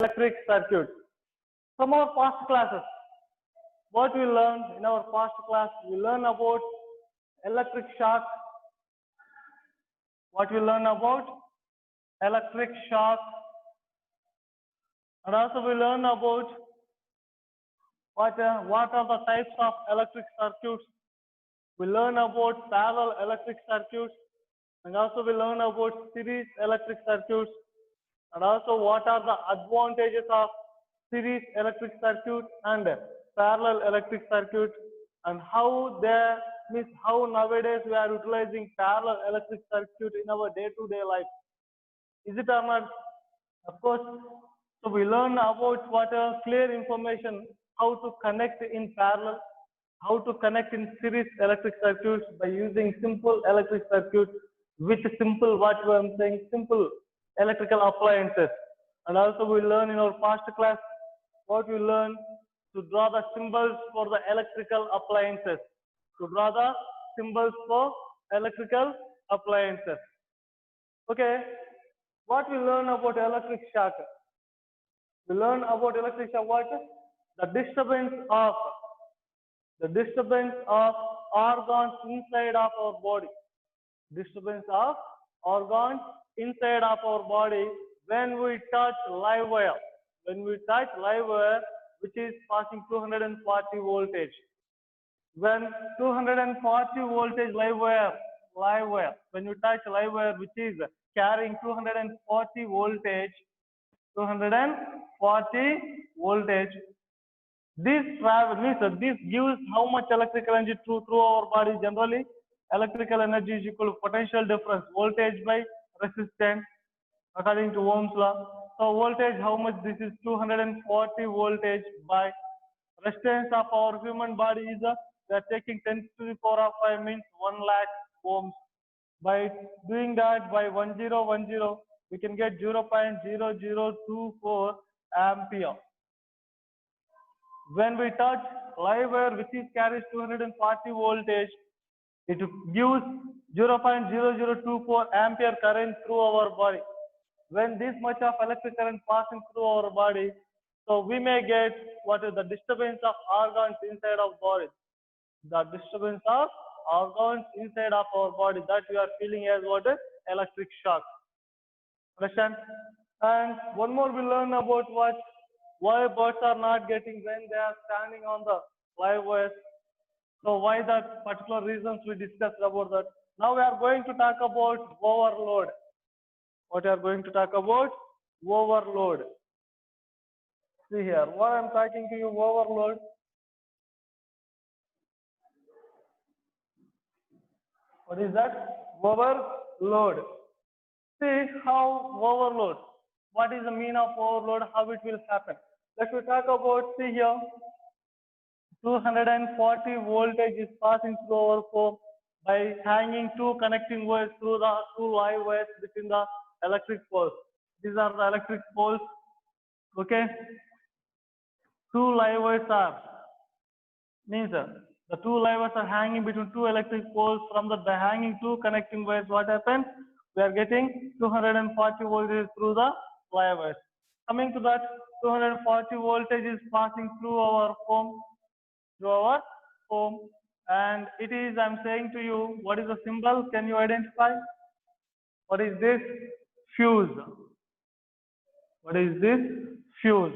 electric circuits. From our past classes, what we learned in our past class, we learn about electric shock. What we learn about electric shock, and also we learn about what are the types of electric circuits. We learn about parallel electric circuits, and also we learn about series electric circuits, and also what are the advantages of series electric circuit and parallel electric circuit, and how how nowadays we are utilizing parallel electric circuit in our day-to-day life. Is it or not? Of course. So we learn about what clear information, how to connect in parallel, how to connect in series electric circuits by using simple electric circuits with simple, what I'm saying, simple electrical appliances. And also we learn in our past class what we learn to draw the symbols for the electrical appliances. To draw the symbols for electrical appliances. Okay, what we learn about electric shock? We learn about electric shock what? The disturbance of organs inside of our body. Disturbance of organs inside of our body when we touch live wire. When we touch live wire, which is passing 240 voltage. When 240 voltage live wire, when you touch live wire which is carrying 240 voltage, this travel means this gives how much electrical energy through our body. Generally, electrical energy is equal to potential difference, voltage by resistance, according to Ohm's law. So voltage, how much? This is 240 voltage by resistance of our human body is we are taking 10 to the power of 5 means 1 lakh ohms. By doing that by 1010, we can get 0.0024 ampere. When we touch live wire which is carries 240 voltage, it gives 0.0024 ampere current through our body. When this much of electric current passing through our body, so we may get what is the disturbance of organs inside of body. The disturbance of organs inside of our body, that we are feeling as what is electric shock. Understand? And one more we learn about why birds are not getting when they are standing on the live wires. So why that particular reasons we discussed about that. Now we are going to talk about overload. What we are going to talk about? Overload. See here, what I am talking to you, overload. What is that? Overload. See how overload. What is the mean of overload? How it will happen? Let me talk about, see here, 240 voltage is passing through our foam by hanging two connecting wires through the two live wires between the electric poles. These are the electric poles. Okay. Two live wires are means the two live wires are hanging between two electric poles. From the hanging two connecting wires, what happens? We are getting 240 voltage through the live wires. Coming to that, 240 voltage is passing through our foam, and it is, I'm saying to you, what is the symbol? Can you identify? What is this? Fuse. What is this? Fuse.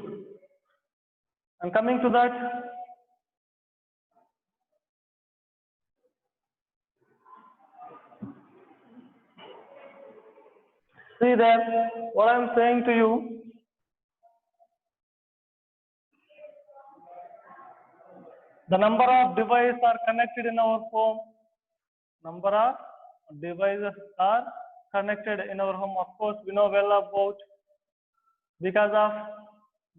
And coming to that, see that what I'm saying to you, the number of devices are connected in our home. Number of devices are connected in our home. Of course, we know well about, because of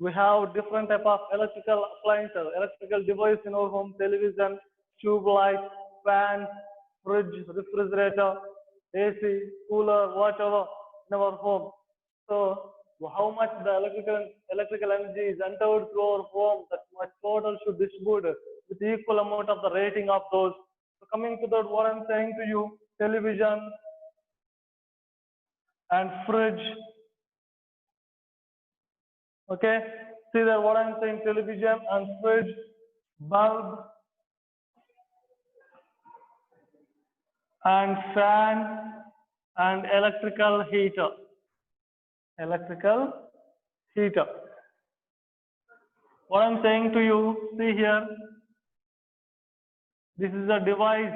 we have different type of electrical appliances, electrical device in our home: television, tube light, fan, fridge, refrigerator, AC, cooler, whatever in our home. So how much the electrical energy is entered through our home, that much total should distribute with equal amount of the rating of those. So coming to that, what I'm saying to you, television and fridge Okay, see that what I'm saying, television and fridge, bulb and fan and electrical heater. Electrical heater. What I'm saying to you, see here, this is a device,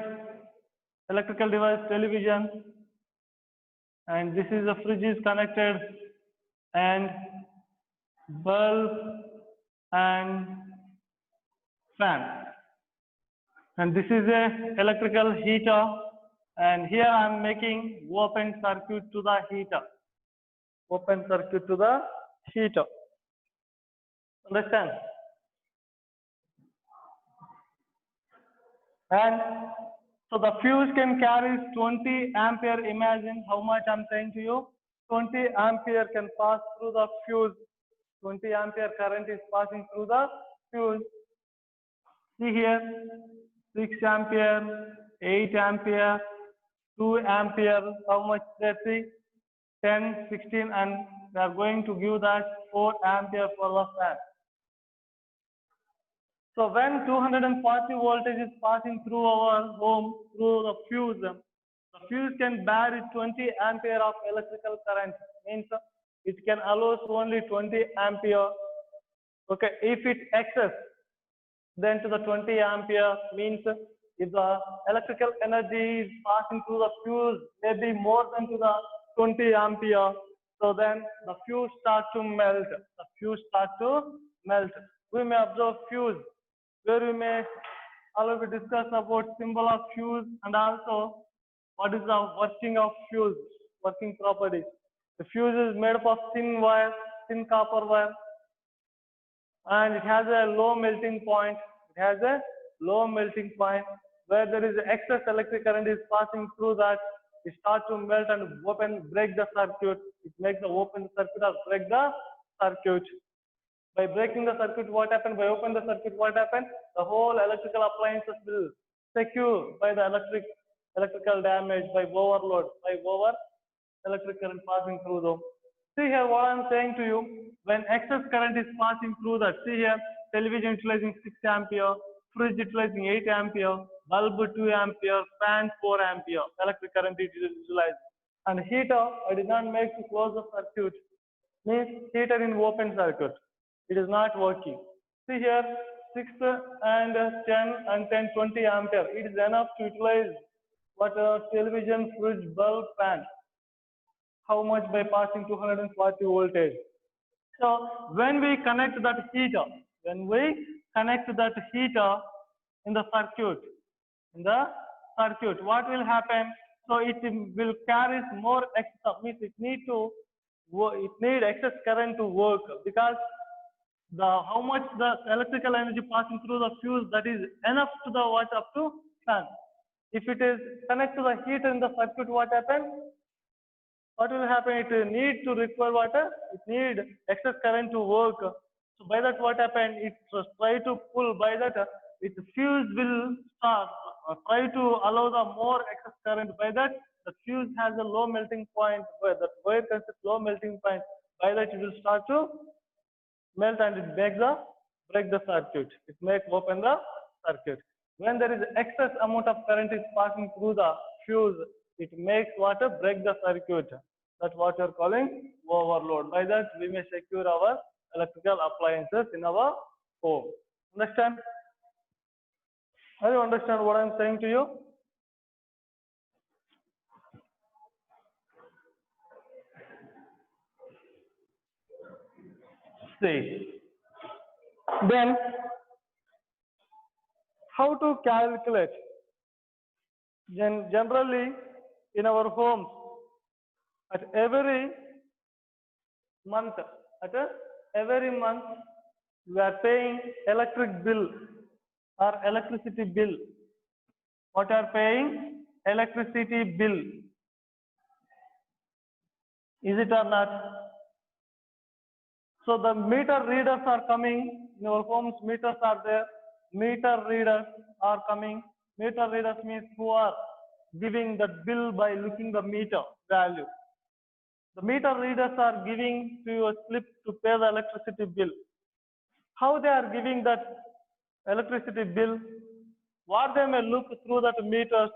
electrical device, television, and this is a fridge is connected, and bulb and fan. And this is a electrical heater, and here I'm making open circuit to the heater. Open circuit to the heater. Understand? And so the fuse can carry 20 ampere. Imagine how much I'm saying to you. 20 ampere can pass through the fuse. 20 ampere current is passing through the fuse. See here, 6 ampere, 8 ampere, 2 ampere, how much? Let's see, 10, 16, and we are going to give that 4 ampere for the fan. So when 240 voltage is passing through our home, through the fuse can bear 20 ampere of electrical current, means it can allow only 20 ampere. Okay, if it excess, then to the 20 ampere means if the electrical energy is passing through the fuse maybe more than to the 20 ampere, so then the fuse starts to melt. The fuse starts to melt. We may observe fuse, where we may already discuss about symbol of fuse and also what is the working of fuse, working properties. The fuse is made up of thin wire, thin copper wire, and it has a low melting point. It has a low melting point where there is excess electric current is passing through that. It starts to melt and break the circuit. It makes the open circuit or break the circuit. By breaking the circuit, what happened? By opening the circuit, what happened? The whole electrical appliances will secure by the electrical damage, by overload, by over electric current passing through them. See here what I'm saying to you. When excess current is passing through that, see here, television utilizing 6 ampere, fridge utilizing 8 ampere, bulb 2 ampere, fan 4 ampere, electric current is utilized. And heater, I did not make to close the circuit, means heater in open circuit. It is not working. See here, 6 and 10 and 10, 20 ampere. It is enough to utilize what television, fridge, bulb, fan. How much? By passing 240 voltage. So when we connect that heater, in the circuit, what will happen? So it will carry more excess, means it need excess current to work, because how much the electrical energy passing through the fuse, that is enough to the what up to fan. If it is connected to the heater in the circuit, what happens? What will happen? It need to require water. It need excess current to work. So by that, what happened? It try to pull. By that, its fuse will start try to allow the more excess current. By that, the fuse has a low melting point. Where the wire consists low melting point. By that, it will start to melt and it break the circuit. It makes open the circuit. When there is excess amount of current is passing through the fuse, it makes water break the circuit. That's what we are calling overload. By that, we may secure our electrical appliances in our home. Understand? Do you understand what I'm saying to you? See. Then, how to calculate? Generally, in our homes, at every month, we are paying electric bill or electricity bill. What are paying? Electricity bill. Is it or not? So the meter readers are coming. In our homes, meters are there. Meter readers are coming. Meter readers means who are giving the bill by looking the meter value. The meter readers are giving to you a slip to pay the electricity bill. How they are giving that electricity bill? What they may look through that meters,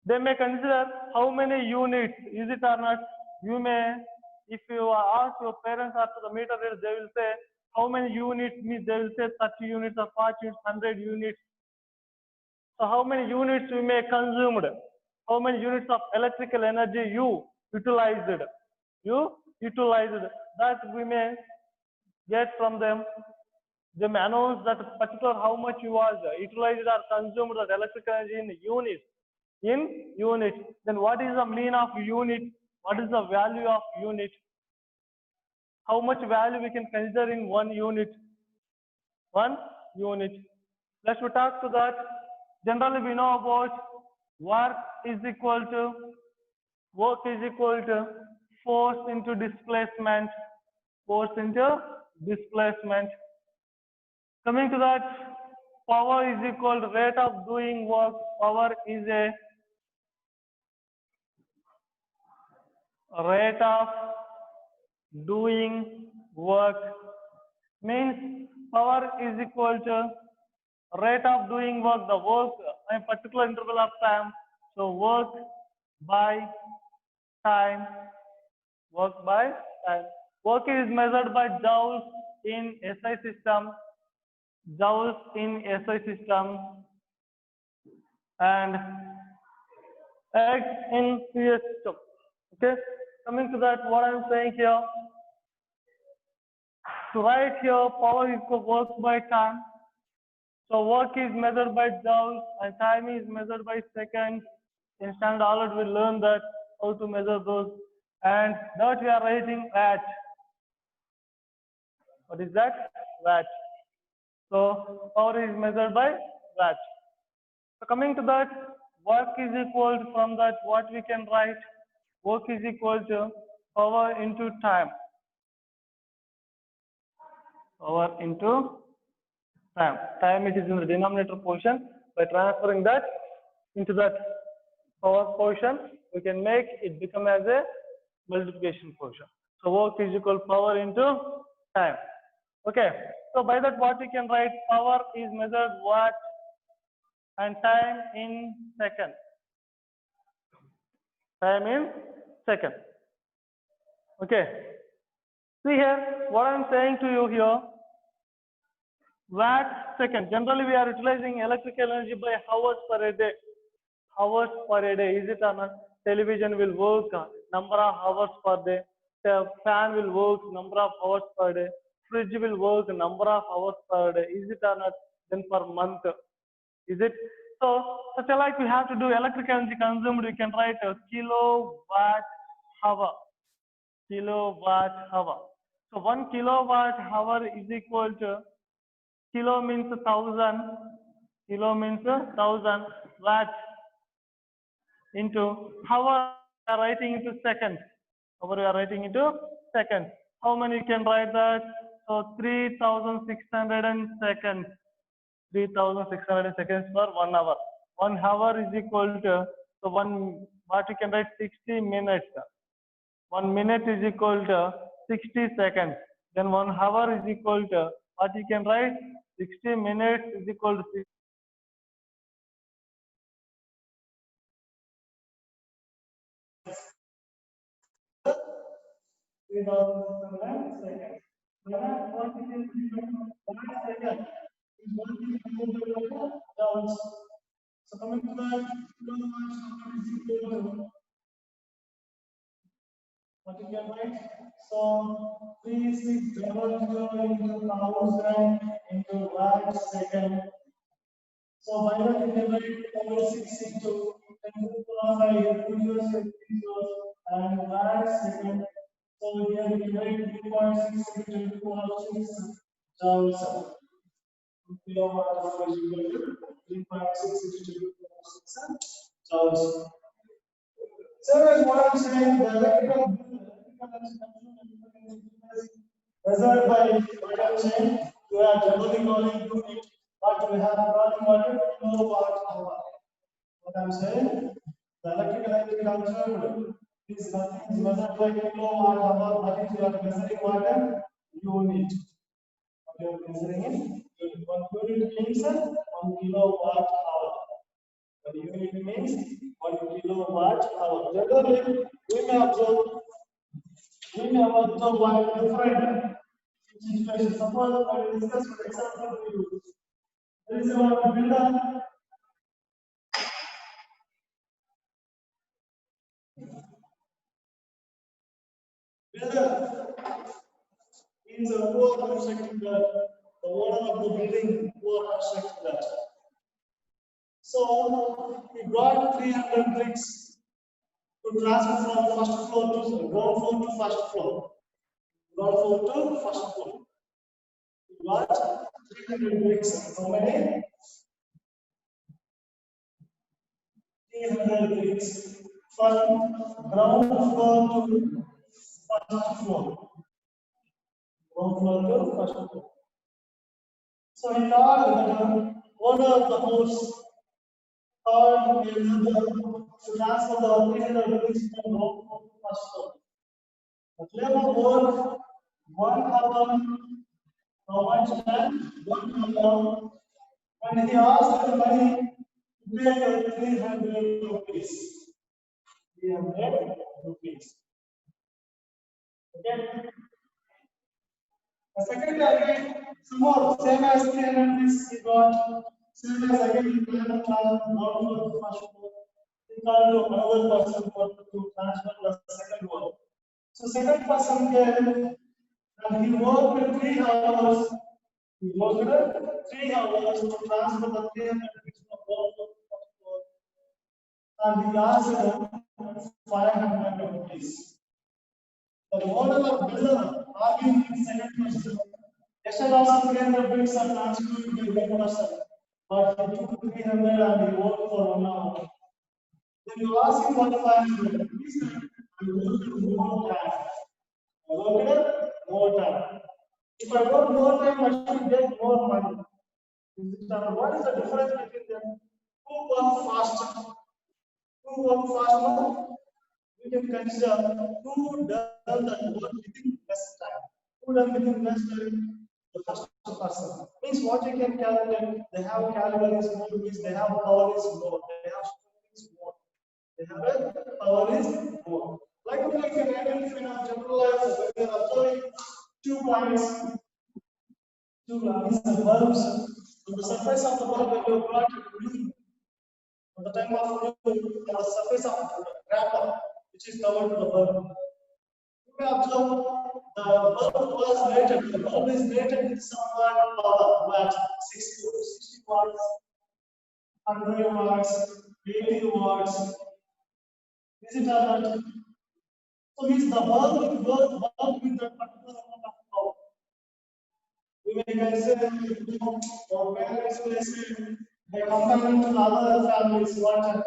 they may consider how many units, is it or not. You may, if you ask your parents after the meter reader, they will say how many units, means they will say 30 units or 40 units, 100 units. So how many units you may consumed, how many units of electrical energy you utilized, that we may get from them. They may announce that particular how much you was utilized or consumed that electrical energy in units. Then what is the mean of unit? What is the value of unit? How much value we can consider in 1 unit? 1 unit. Let's we talk to that. Generally we know about work is equal to force into displacement. Force into displacement. Coming to that, power is equal to rate of doing work. Power is a rate of doing work. Means power is equal to rate of doing work, the work in a particular interval of time. So work by time. Work by time. Work is measured by joules in SI system. Joules in SI system and X in CS system. Okay. Coming to that, what I am saying here. To write here, power is equal work by time. So work is measured by joules and time is measured by seconds. In standard already we learned that how to measure those, and that we are writing watt. What is that? Watt. So power is measured by watt. So coming to that, work is equal to, from that what we can write, work is equal to power into time. Power into time. Time it is in the denominator portion. By transferring that into that power portion, we can make it become as a multiplication portion. So work is equal power into time. Okay. So by that what we can write, power is measured watt and time in second. Time in second. Okay. See here, what I am saying to you here, watt second. Generally, we are utilizing electrical energy by hours per day. Hours per day, is it or not? Television will work number of hours per day. The fan will work number of hours per day. Fridge will work number of hours per day. Is it or not? Then per month. Is it? So, such like we have to do electrical energy consumed, we can write a kilowatt hour. Kilowatt hour. So 1 kilowatt hour is equal to, kilo means 1000, kilo means 1000 watt into hour, we are writing into seconds. Hour we are writing into seconds. How many you can write that? So 3600 seconds. 3600 seconds per 1 hour. 1 hour is equal to, so what you can write 60 minutes. 1 minute is equal to 60 seconds. Then 1 hour is equal to, what you can write, 60 minutes is equal to 60. So coming to that, what you can write? So 3600 into 1000 into watt second. So by that you can write over 6 into 10 to the power 5 and watt second. So here we can write 3.6 into 10 to the power 6 joules. Kilowatt hour is equal to 3.6 into 10 to the power 6 joules. So what I'm saying, the electrical measured by what I'm saying, we are generally calling unit, but we have calling what kilowatt hour. What I'm saying, the electrical energy consumed is nothing measured by kilowatt hour, that is you are measuring what a unit. You are measuring in unit. 1 unit means 1 kilowatt hour. 1 unit means 1 kilowatt hour. Generally, we may observe one different situation. Suppose I will discuss for example with you. There is a builder. Builder means a poor constructing that the owner of the building poor constructing that. So he got 300 bricks to transfer from first floor to ground floor to first floor. Ground floor to first floor. He got 300 bricks. How many? 300 bricks from ground floor to first floor. Ground floor to first floor. So he called the owner of the house, called the to transfer the 300 bricks from ground floor to first floor. The labor work 1 hour, how much time? 1 hour. And he asked the money to pay the 300 rupees. 300 rupees. Okay. The second again, some more, same as 300 rupees he got. Same as again, he planned the plan, not for the first one. He called to another person to transfer the second one. So second person came and he worked 3 hours. He worked 3 hours to transfer the 300 rupees from one floor to first floor. And he asked 500 rupees. The model of builder arguing in second person. Instead of 300 bricks are transferred to the person, but he took 300 and he worked for 1 hour. Then you ask him what 500. He said, I worked more time. I worked more time. If I work more time, I should get more money. What is the difference between them? Who work faster? Who work faster? We can consider who does that work within less time. Who does within less time? The first person. Means what you can calculate, they have calories more, means they have power is more, they have strength is more. They have a power is more. Like we can identify in our general life, when we are observing 2 points, 2 means the bulbs, on the surface of the bulb, when you got blue, on the time of blue, on the surface of the wrapper, which is covered to the bulb. You may observe the bulb was rated, the bulb is rated with somewhat power, but 60 to 60 watts, 100 watts, 80 watts. Is it or not? So means the bulb will work with that particular amount of power. We may consider, or parents may say, they compare it to other families, what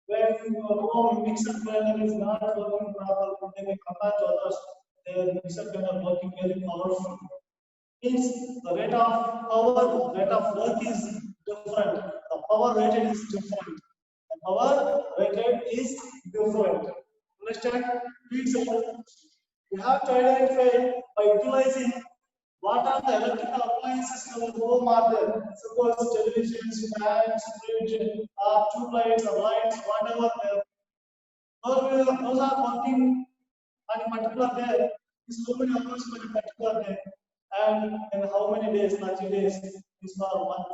when home mixer blender is not working properly, they may compare to others, their mixer blender working very powerful. Means the rate of power, rate of work is different. The power rated is different. The power rated is different. Understand? Please, you have to identify by utilizing what are the electrical appliances in our home are there. Suppose televisions, fans, fridge, tube lights, or lights, whatever there. Those are working on a particular day. Is how many hours for a particular day, and in how many days? 30 days is for a month.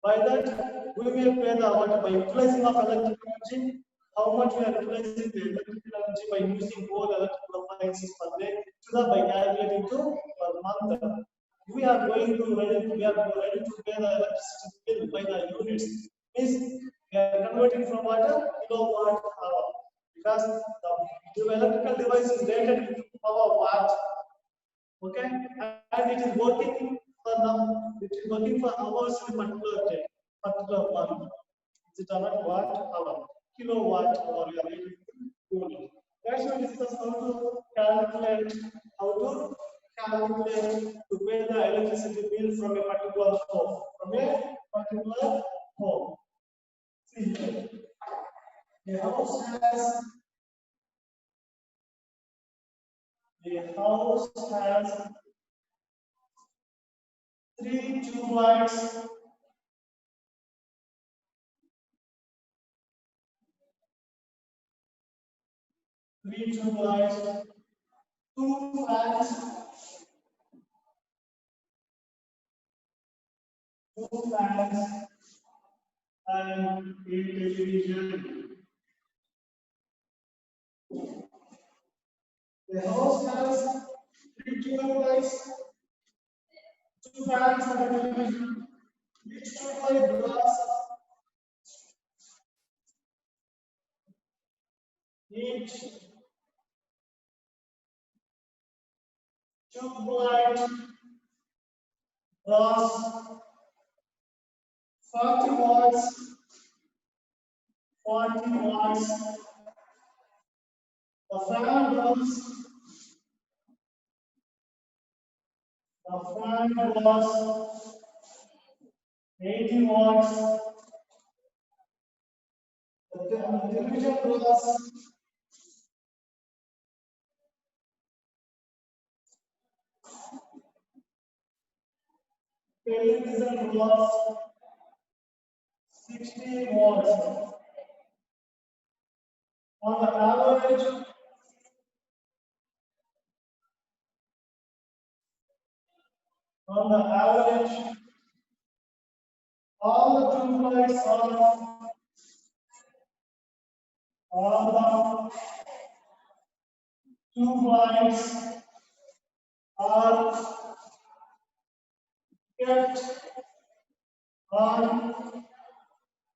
By that, we will pay the what by utilizing of electrical energy. How much we are utilizing the electrical energy by using all electrical appliances per day, to the by calculating to per month. We are going to ready to pay the electricity bill by the units. Means we are converting from what kilowatt hour, because the electrical device is rated with power watt. Okay, and it is working for now. It is working for hours in particular day, particular month. Is it not watt hour? Kilowatt hour. We are rated unit. That's why we discuss how to calculate to pay the electricity bill from a particular home. From a particular home. See here. A house has A house has 3 tube lights. 3 tube lights, 2 fans, 2 fans, and a television. The house has 3 tube lights, 2 fans, and a television. Each tube light glass. Each tube light draws 40 watts. 40 watts. The fan draws 80 watts. The television draws 60 watts. On the average, all the tube lights are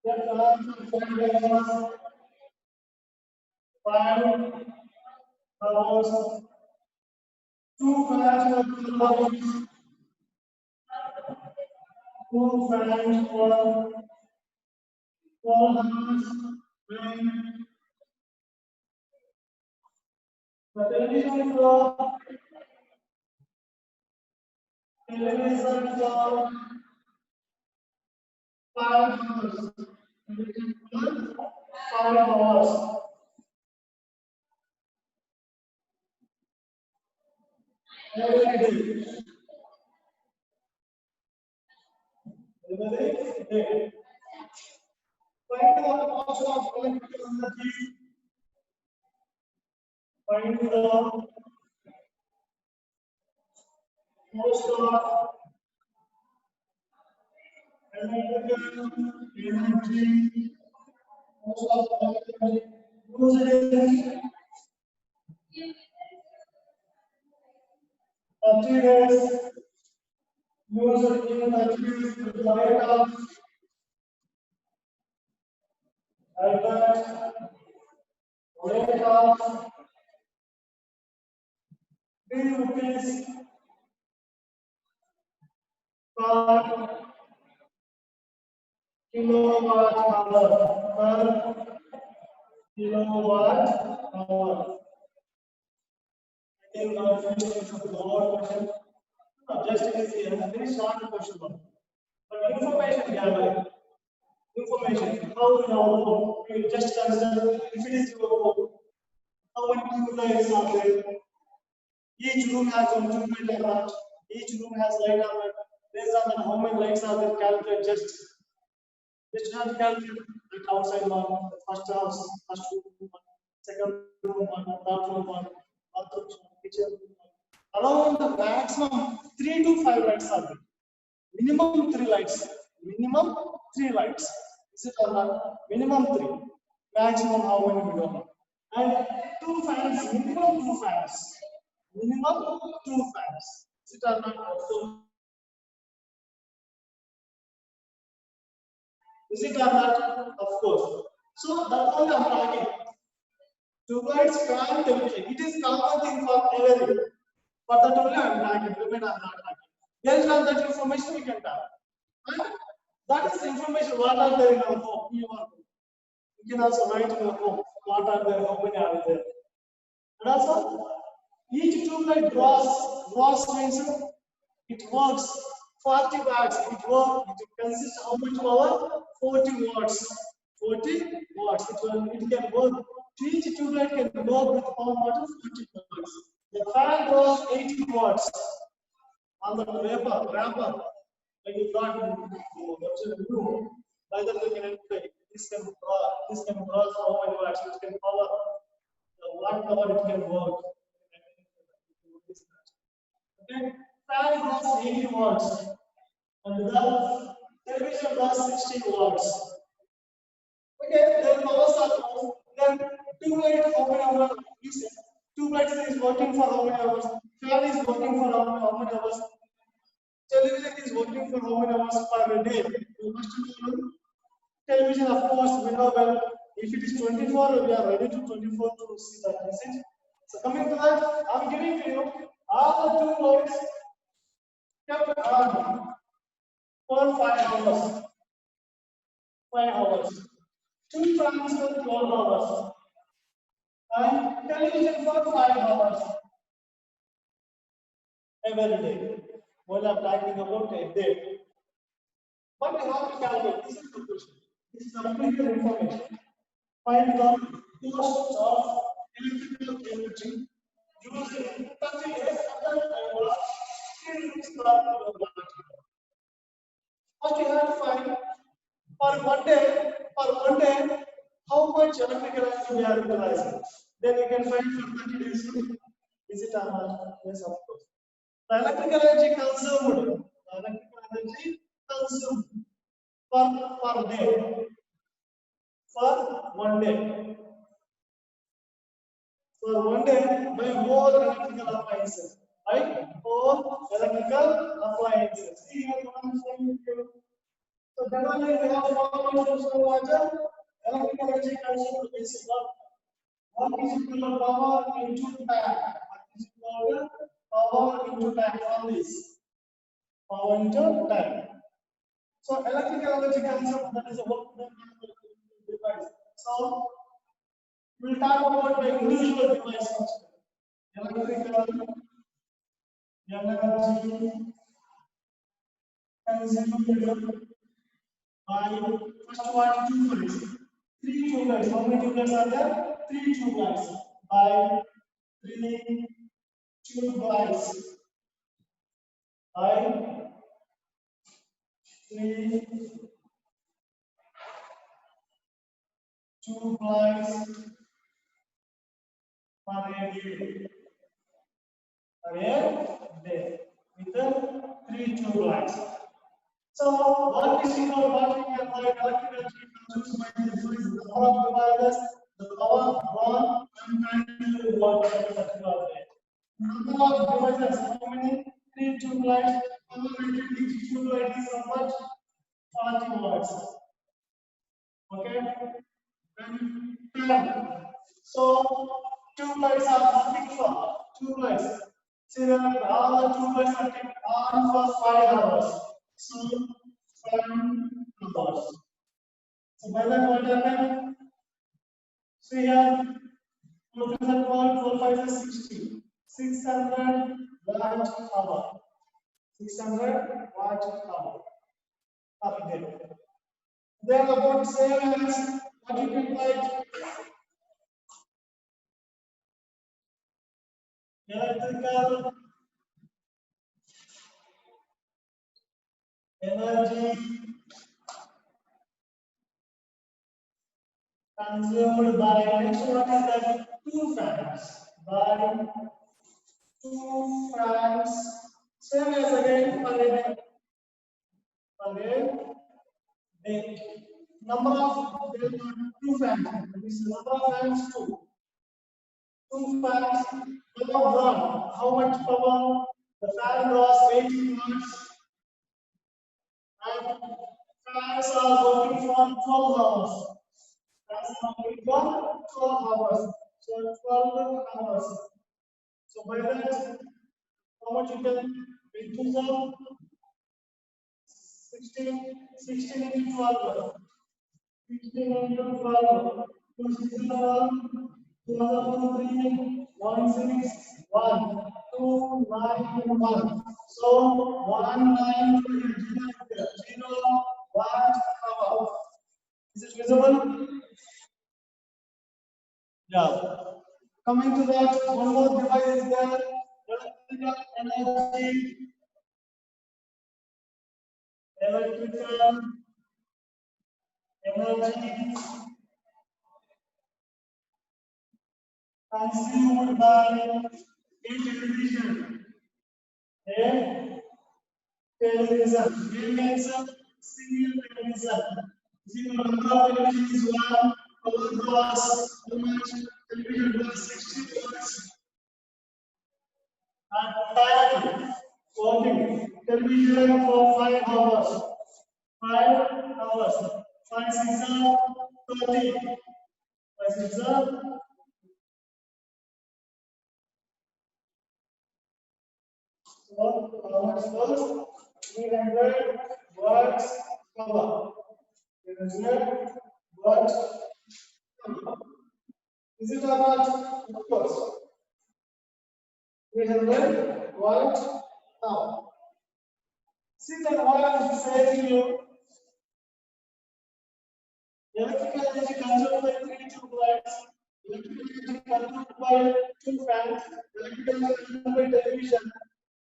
kept on for 5 hours. 2 fans for 2 hours. 2 fans for 4 hours. When the television for 5 hours. Television for 5 hours. Every day. Find the cost of electrical energy. Find the cost of electrical energy. Cost of electrical usage. 30 days. Use it in 30 days with the rate of ₹3 per kilowatt hour. I think our finish of the whole question. Just it is a very short question. But information gathering. Information. How we know? You just consider if it is your home. How many tube lights are there? Each room has one tube light or not. Each room has light or not. Based on that, how many lights are there? Calculate just not calculate like outside one, first house, first room one, second room one, third room one, bathroom one, kitchen room one. Around the maximum 3 to 5 lights are there. Minimum 3 lights. Minimum 3 lights. Is it or not? Minimum 3. Maximum how many we don't know. And 2 fans, minimum 2 fans. Minimum 2 fans. Is it or not? So, is it or not? Of course. So that's all I'm talking. Tube lights, fan, television. It is common thing for everything. For that only I'm talking. Remain I'm not talking. Based on that information we can talk. And that is information what are there in our home. You can also write in your home what are there, how many are there. And also each tube light draws means it works 40 watts. It consists how much power? 40 watts. 40 watts. It can work. Each tube light can work with power of 40 watts. The fan draws 80 watts on the wrapper, like you got in the room. By that we can identify this can draw how many watts, it can power, what power it can work. Okay, fan draws 80 watts, and the television draws 60 watts. Okay, then power supply. Then tube light how many hours? Tube light is working for how many hours? Fan is working for how many hours? Television is working for how many hours per day? You must know. Television, of course, we know well. If it is 24, we are ready to 24 to see that message. So coming to that, I'm giving to you all the tube lights kept on for 5 hours. 5 hours. Two fans for 12 hours. And television for 5 hours every day. While I'm talking about a day. But you have to calculate. This is the question. This is applicable information. Find the cost of electrical energy using 30 years under IOS. First, you have to find for one day, how much electrical energy we are utilizing. Then you can find for 30 days. Is it or not? Yes, of course. The electrical energy consumed per day for one day. For one day by whole electrical appliances. Right? Whole electrical appliances. See here what I'm saying to you. So generally we have four sources of water. Electrical energy consumed is what is equal to power into time. What is equal to power into time on this. Power into time. So electrical energy consumed, that is a work done on the device. So we'll talk about the individual devices. Electrical energy consumed by first one tube lights. 3 tube lights. How many tube lights are there? 3 tube lights. By 3 tube lights. By 3 tube lights per day. Per day. With the 3 tube lights. So, what is equal what we can find electrical energy consumed by the device, the number of devices, the power drawn, and time to work particular day. Number of devices, how many? 3 tube lights. Power rated each tube light is how much? 40 watts. Okay? Then 10. So, tube lights are working for tube lights. See that all the tube lights are kept on for 5 hours. So 5 hours. So by that what happened? See here, 4 5 is 60. 600 watt hour. 600 watt hour per day. Then about same as what you can write electrical energy consumed by next one is that 2 fans. By 2 fans, same as again per day. The number of there are 2 fans. This number of fans 2. 2 fans. Power drawn. How much power? The fan draws 80 watts. And fans are working for 12 hours. Fans are working for 12 hours. So 12 hours. So by that, how much you can reduce of 16 into 12. 16 into 12. 2 6 3 1 6 1 2 9 1. So 1 9 0 watt hour. Is it visible? Yeah. Coming to that, one more device is there, electrical energy. Electrical energy consumed by a television. A television. A means a single television. Single number of television is one. Power draws how much? Television draws 60 watts. And time working television for 5 hours. 5 hours. 5 6 are 30. 5 6 are how much was 300 watts power. 300 watts power. Is it or not? Of course. 300 watts power. See that what I am saying to you. Electrical energy consumed by 3 tube lights. Electrical energy consumed by 2 fans. Electrical energy consumed by television.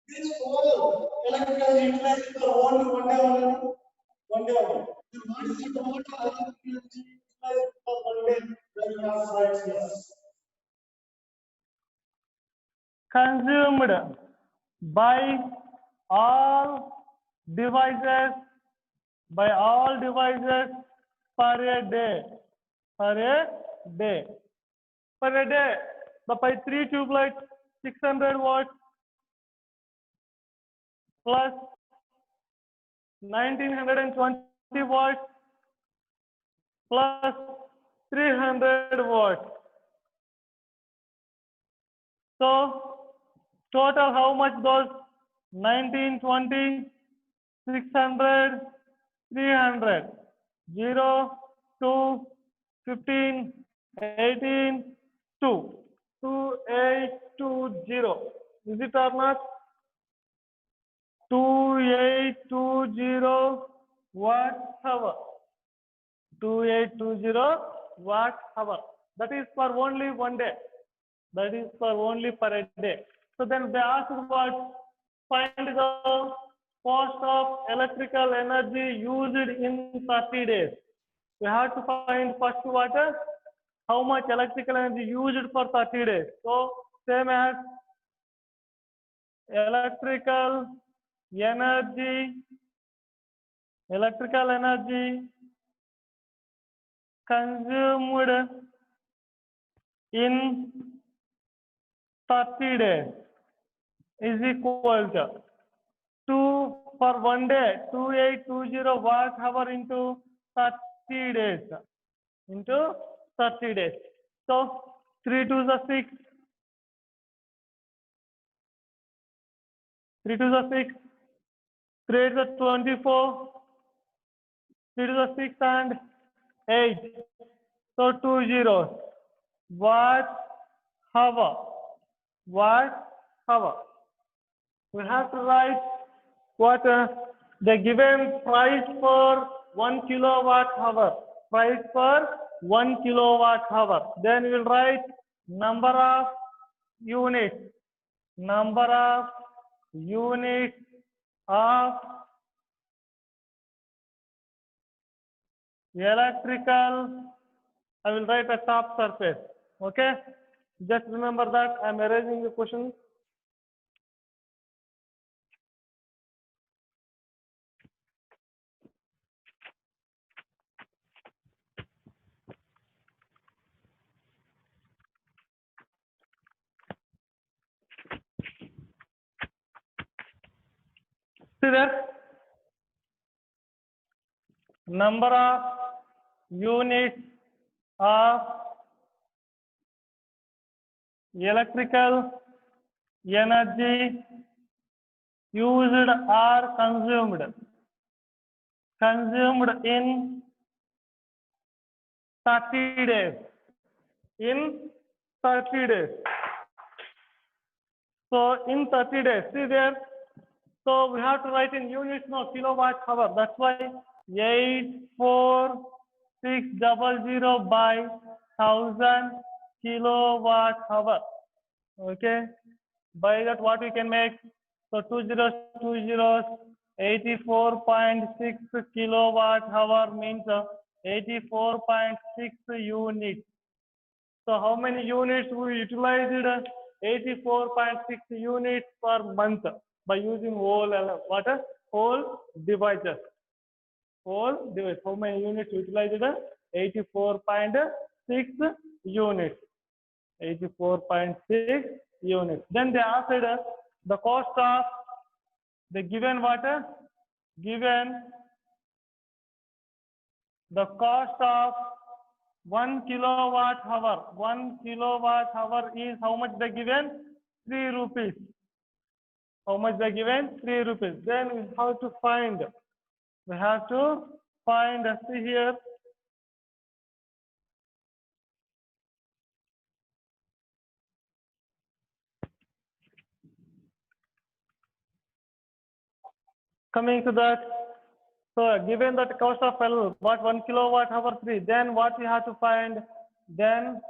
These all electrical energy utilized for one day only. One day only. Then what is the total electrical energy utilized for 1 day? Then you have to write here. Consumed by all devices per a day. By 3 tube lights, 600 watts plus 1920 watts plus 300 watts. So total how much those? 1920, 600, 300. 0, 2, 15, 18, 2. 2820. Is it or not? 2820 watt hour. 2820 watt hour. That is for only 1 day. That is for only per a day. So then they ask what? Find the cost of electrical energy used in 30 days. We have to find first what? How much electrical energy used for 30 days. So same as electrical energy consumed in 30 days is equal to 2 for 1 day, 2820 watt hour into 30 days. Into 30 days. So 3 2s are 6. 3 2s are 6. 3 8s are 24. 3 2s are 6 and 8. So 2 zeros. Watt hour. Watt hour. We have to write what the given price for 1 kilowatt hour. Price for 1 kilowatt hour. Then we will write number of units. Number of units of electrical. I will write a top surface. Okay. Just remember that I am erasing the question. See that? Number of units of electrical energy used or consumed. Consumed in 30 days. In 30 days. So in 30 days, see there. So we have to write in units, no kilowatt hour. That's why 84600 by 1000 kilowatt hour. Okay, by that what we can make? So 2 zeros, 2 zeros, 84.6 kilowatt hour means 84.6 units. So how many units we utilized? 84.6 units per month by using whole whole devices. Whole device. How many units utilized? 84.6 units. 84.6 units. Then they asked the cost of the given water, given the cost of 1 kilowatt hour. 1 kilowatt hour is how much they given? 3 rupees. How much they given? 3 rupees. Then we have to find. We have to find. See here. Coming to that. So given that cost of L, what 1 kilowatt hour 3, then what we have to find? Then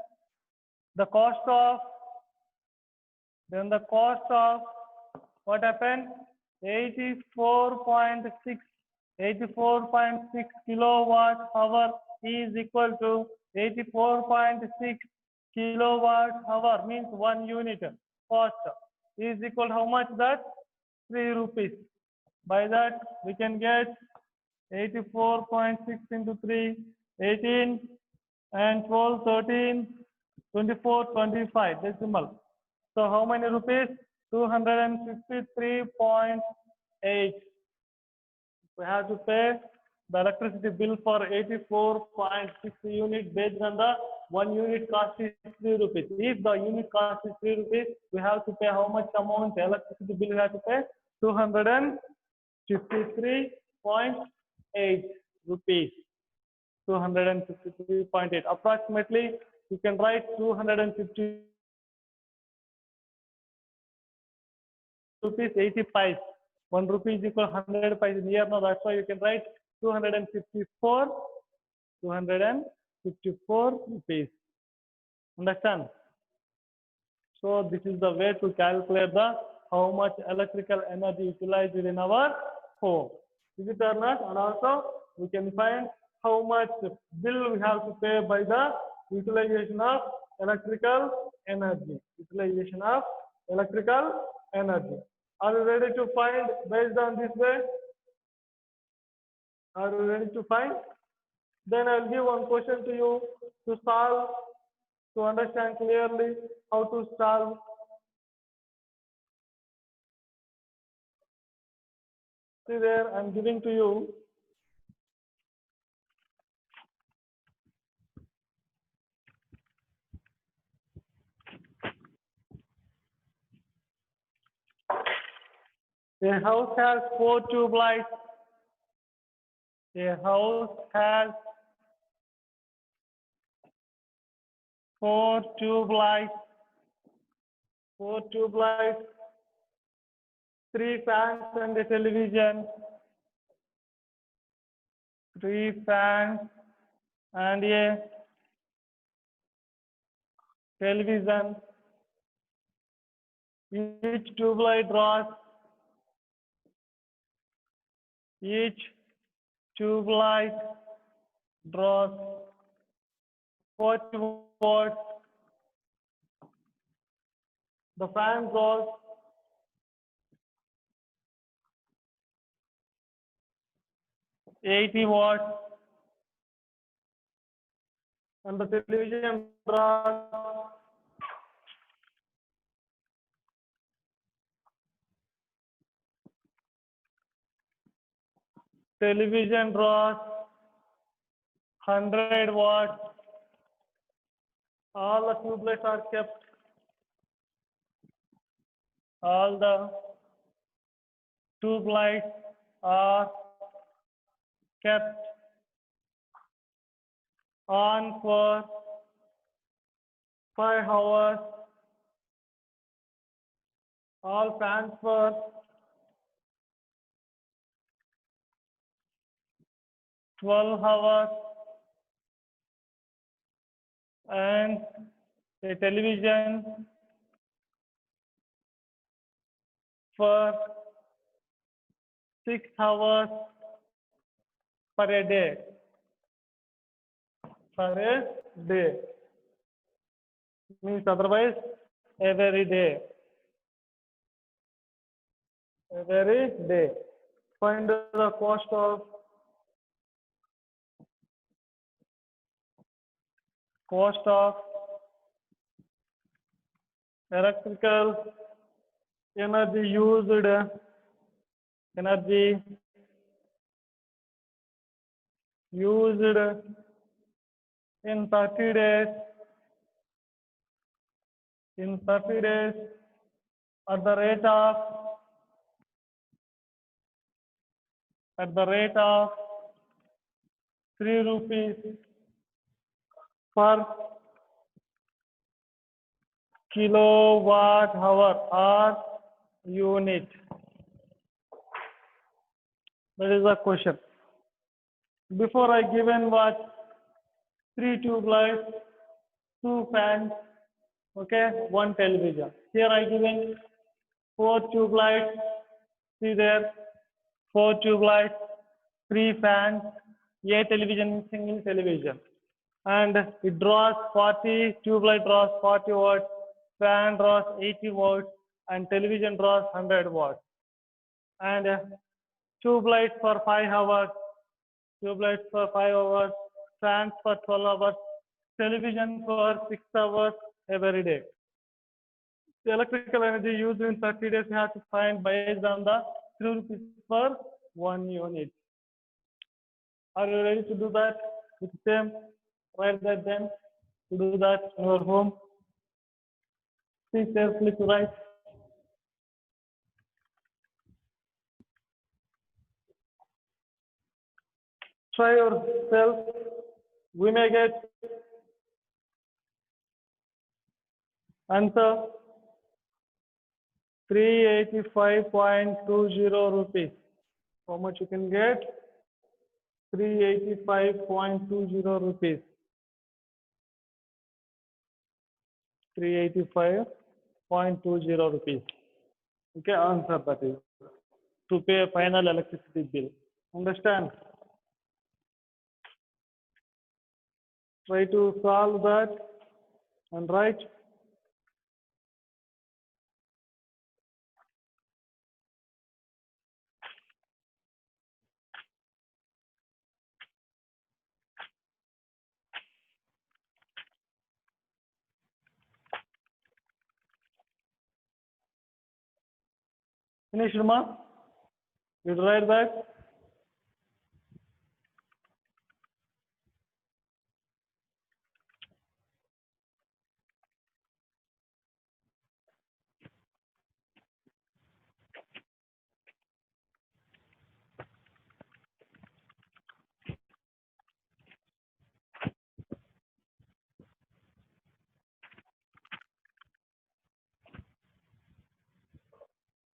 the cost of what happened? 84.6 kilowatt hour is equal to 84.6 kilowatt hour means 1 unit cost is equal to how much? That 3 rupees. By that we can get 84.6 into 3, 18 and 12, 13, 24, 25 decimal. So how many rupees? 253.8. We have to pay the electricity bill for 84.6 unit based on the 1 unit cost is 3 rupees. If the unit cost is 3 rupees, we have to pay how much amount electricity bill we have to pay? 253.8 rupees. 253.8. Approximately, you can write 250 rupees 80 pice. 1 rupee is equal 100 pice in here. Now that's why you can write 254 rupees. Understand? So this is the way to calculate the how much electrical energy utilized in our home. Is it or not? And also we can find how much bill we have to pay by the utilization of electrical energy. Utilization of electrical energy. Are you ready to find based on this way? Are you ready to find? Then I'll give one question to you to solve, to understand clearly how to solve. See there, I'm giving to you. A house has 4 tube lights. A house has 4 tube lights. 4 tube lights. 3 fans and a television. 3 fans and a television. Each tube light draws. Each tube light draws 40 watts. The fan draws 80 watts. And the television draws 100 watts. All the tube lights are kept. All the tube lights are kept on for 5 hours. All fans for 12 hours and a television for 6 hours per a day. Per a day means otherwise every day. Every day. Find the cost of electrical energy used in 30 days at the rate of 3 rupees per kilowatt hour or unit. That is the question. Before I given what 3 tube lights, 2 fans, okay, 1 television. Here I given 4 tube lights. See there, 4 tube lights, 3 fans, a television, single television, and it draws 40. Tube light draws 40 watts, fan draws 80 watts, and television draws 100 watts. And tube light for 5 hours, fans for 12 hours, television for 6 hours every day. The electrical energy used in 30 days you have to find based on the 3 rupees per 1 unit. Are you ready to do that with the same? Write that then. To do that in your home. Please carefully to write. Try yourself. We may get answer 385.20 rupees. How much you can get? 385.20 rupees. 385.20 rupees. Okay, answer that is to pay a final electricity bill. Understand? Try to solve that and write. Finished, Ma? You write that?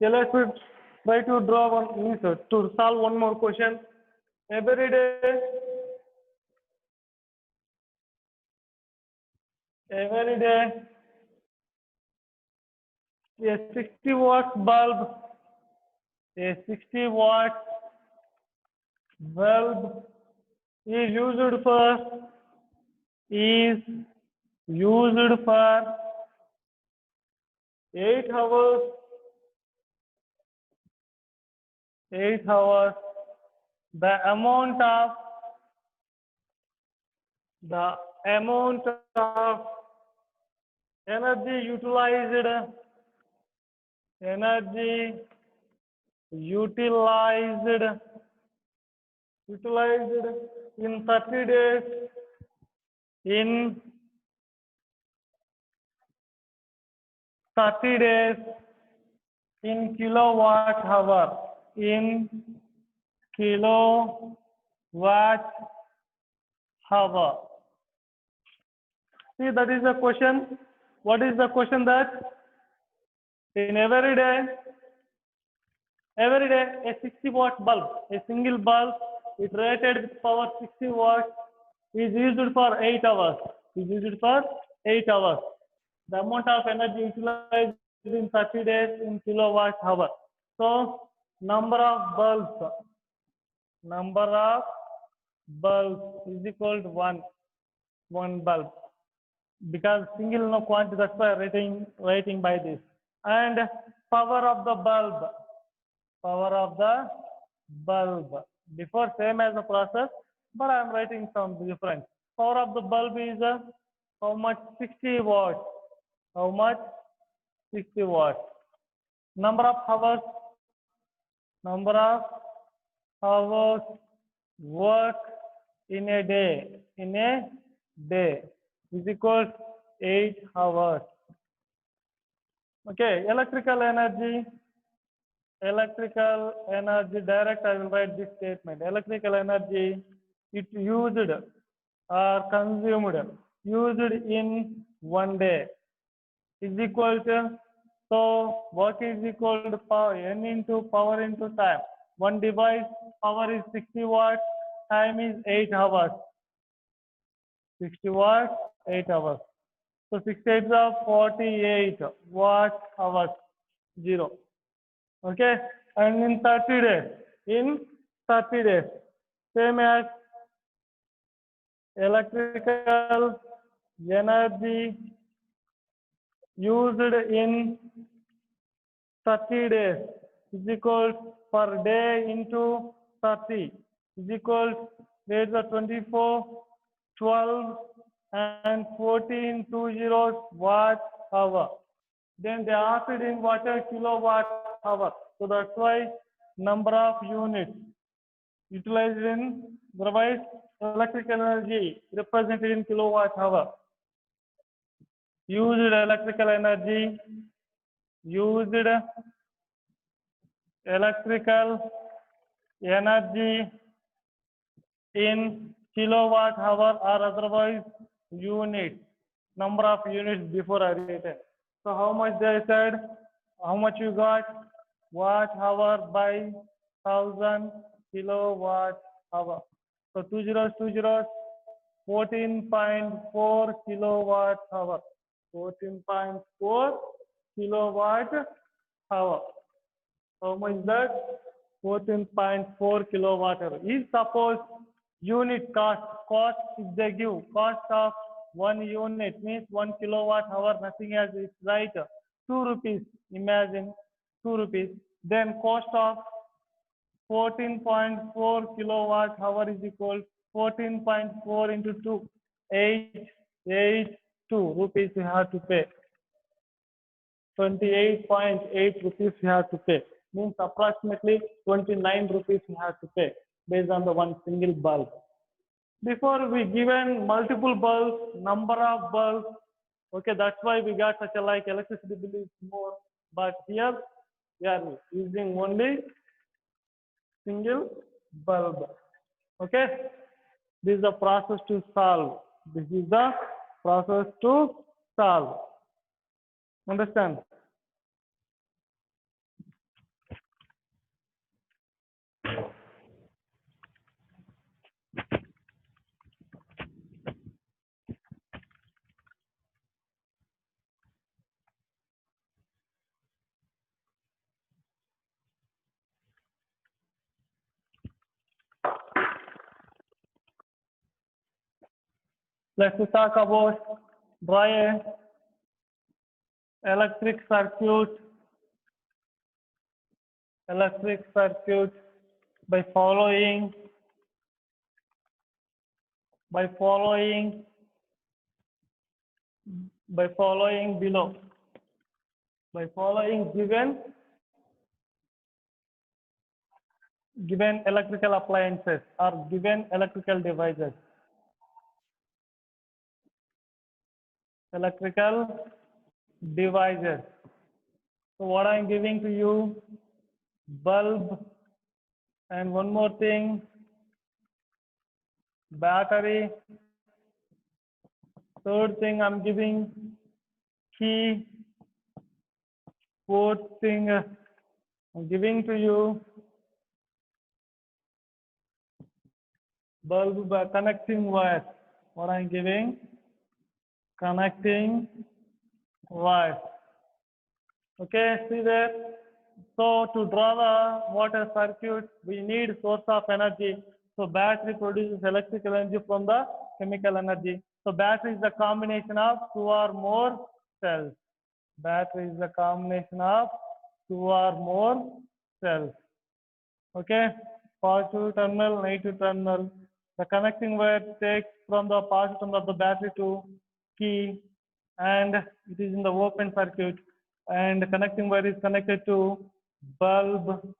Yeah, let's try to draw one, to solve one more question. Every day, a 60 watt bulb, is used for 8 hours. 8 hours. The amount of energy utilized in 30 days in kilowatt hour. See, that is the question. What is the question? That in every day a 60 watt bulb, a single bulb, it rated with power 60 watts, is used for 8 hours. The amount of energy utilized in 30 days in kilowatt hour. So number of bulbs is equal to one bulb, because single no quantity, that's why writing by this. And power of the bulb before same as the process, but I am writing some different. Power of the bulb is how much? 60 watts. How much? 60 watts. Number of hours work in a day is equal to 8 hours. Okay, electrical energy, direct, I will write this statement. Electrical energy, it used or consumed, used in one day is equal to, so work is equal to power, N into power into time. One device power is 60 watts, time is 8 hours. 60 watts, 8 hours. So 6 8s are 48 watt hours, 0. Okay, and in 30 days, same as electrical energy used in 30 days is equal per day into 30 is equal, there is a 24, 12 and 14 2 zeros watt hour. Then they asked it in what a kilowatt hour. So that's why number of units utilized in provides electrical energy represented in kilowatt hour. Used electrical energy in kilowatt hour or otherwise units. Number of units before I written. So how much they said? How much you got? Watt hour by 1000 kilowatt hour. So 2 zeros, 14.4 kilowatt hour. 14.4 kilowatt hour. How much is that? 14.4 kilowatt hour. If suppose unit cost if they give cost of 1 unit means 1 kilowatt hour, nothing as it's right, 2 rupees, imagine 2 rupees, then cost of 14.4 kilowatt hour is equal 14.4 into 2, 882 rupees you have to pay. 28.8 rupees you have to pay. Means approximately 29 rupees you have to pay based on the one single bulb. Before we given multiple bulbs, number of bulbs, okay, that's why we got such a like electricity bill is more. But here we are using only single bulb. Okay, this is the process to solve. This is the process to solve. Understand? Let's talk about draw a electric circuit by following below, by following given electrical appliances or given electrical devices. So what I'm giving to you, bulb, and one more thing, battery. Third thing I'm giving key. Fourth thing I'm giving to you bulb by connecting wires. What I'm giving? Connecting wire. Okay, see there. So to draw the water circuit, we need source of energy. So battery produces electrical energy from the chemical energy. So battery is the combination of two or more cells. Battery is the combination of two or more cells. Okay, positive terminal, negative terminal. The connecting wire takes from the positive terminal of the battery to key, and it is in the open circuit. And the connecting wire is connected to bulb,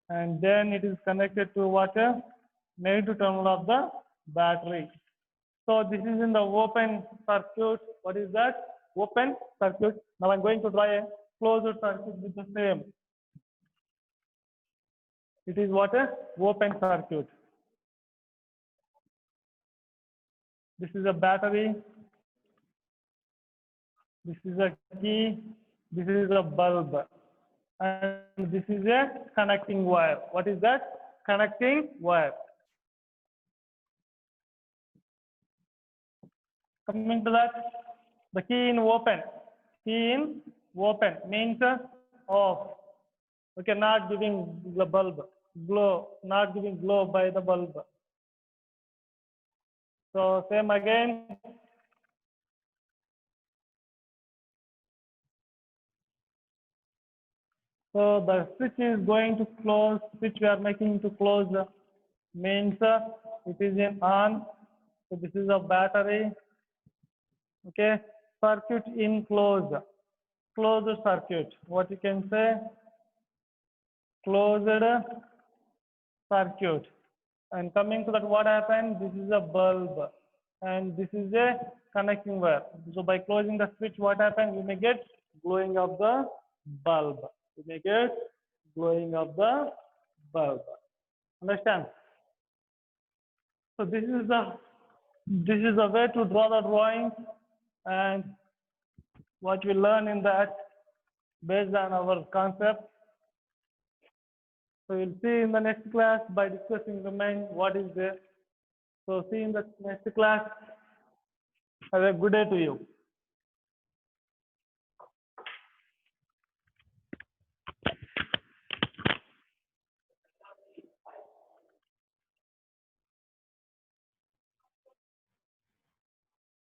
and then it is connected to what? Negative terminal of the battery. So this is in the open circuit. What is that? Open circuit. Now I'm going to draw a closed circuit with the same. It is what? Open circuit. This is a battery. This is a key. This is a bulb. And this is a connecting wire. What is that? Connecting wire. Coming to that, the key in open. Key in open means off. Okay, not giving the bulb glow, not giving glow by the bulb. So same again. So the switch is going to close, switch we are making to close means it is in on. So this is a battery. Okay, circuit in closed, closed circuit. What you can say? Closed circuit. And coming to that, what happened? This is a bulb, and this is a connecting wire. So by closing the switch, what happened? You may get glowing of the bulb. You may get glowing of the bulb. Understand? So this is the way to draw the drawing, and what we learn in that based on our concept. So we'll see in the next class by discussing the main what is there. So see in the next class. Have a good day to you.